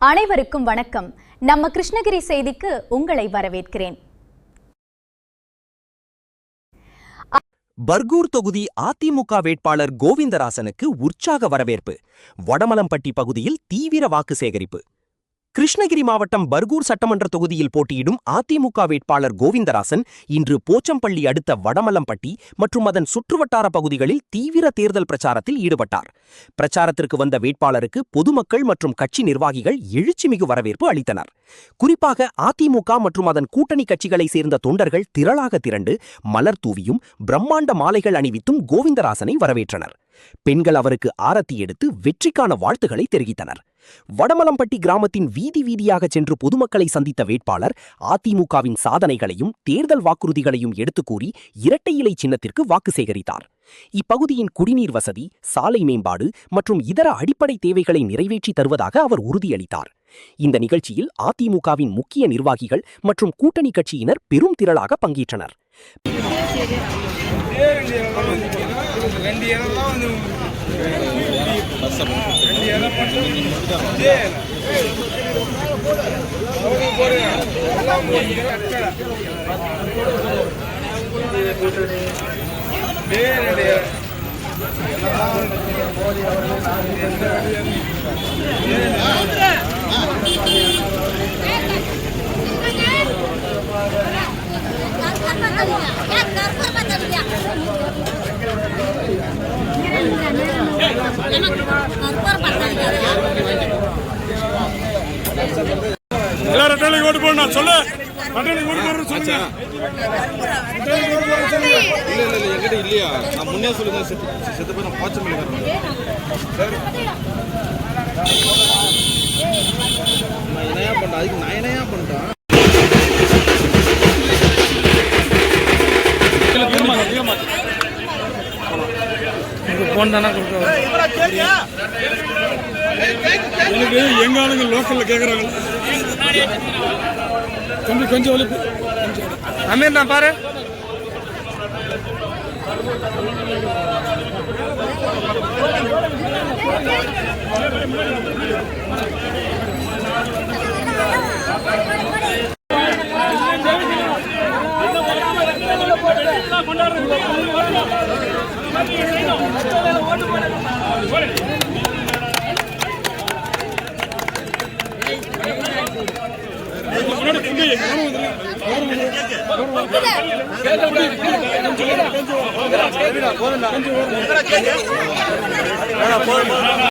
அனைவருக்கும் வணக்கம். நம்ம கிருஷ்ணகிரி செய்திக்கு உங்களை வரவேற்கிறேன். பர்கூர் தொகுதி அதிமுக வேட்பாளர் கோவிந்தராசனுக்கு உற்சாக வரவேற்பு. வடமலம்பட்டி பகுதியில் தீவிர வாக்கு சேகரிப்பு. கிருஷ்ணகிரி மாவட்டம் பர்கூர் சட்டமன்ற தொகுதியில் போட்டியிடும் அதிமுக வேட்பாளர் கோவிந்தராசன் இன்று போச்சம்பள்ளி அடுத்த வடமலம்பட்டி மற்றும் அதன் சுற்றுவட்டார பகுதிகளில் தீவிர தேர்தல் பிரச்சாரத்தில் ஈடுபட்டார். பிரச்சாரத்திற்கு வந்த வேட்பாளருக்கு பொதுமக்கள் மற்றும் கட்சி நிர்வாகிகள் எழுச்சிமிகு வரவேற்பு அளித்தனர். குறிப்பாக அதிமுக மற்றும் அதன் கூட்டணி கட்சிகளை சேர்ந்த தொண்டர்கள் திரளாக திரண்டு மலர் தூவியும் பிரம்மாண்ட மாலைகள் அணிவித்தும் கோவிந்தராசனை வரவேற்றனர். பெண்கள் அவருக்கு ஆரத்தி எடுத்து வெற்றிக்கான வாழ்த்துக்களை தெரிவித்தனர். வடமலம்பட்டி கிராமத்தின் வீதி வீதியாக சென்று பொதுமக்களை சந்தித்த வேட்பாளர் அதிமுகவின் சாதனைகளையும் தேர்தல் வாக்குறுதிகளையும் எடுத்துக் கூறி இரட்டை இலை சின்னத்திற்கு வாக்கு சேகரித்தார். இப்பகுதியின் குடிநீர் வசதி, சாலை மேம்பாடு மற்றும் இதர அடிப்படை தேவைகளை நிறைவேற்றி தருவதாக அவர் உறுதியளித்தார். இந்த நிகழ்ச்சியில் அதிமுகவின் முக்கிய நிர்வாகிகள் மற்றும் கூட்டணி கட்சியினர் பெரும் திரளாக பங்கேற்றனர். எல்லாரும் ஓட்டு போடணும் சொல்லு. என்கிட்ட இல்லையா? நான் முன்னே சொல்லுங்க. செத்து போய் நான் பாய்ச்ச முடியும். நான் என்னையா பண்றேன்? அதுக்கு நான் என்னையா பண்றேன்? போன் தானே எனக்கு எங்க ஆளுங்க லோக்கல்ல கேக்குறாங்க. கொஞ்சம் அமீர் நான் பாரு.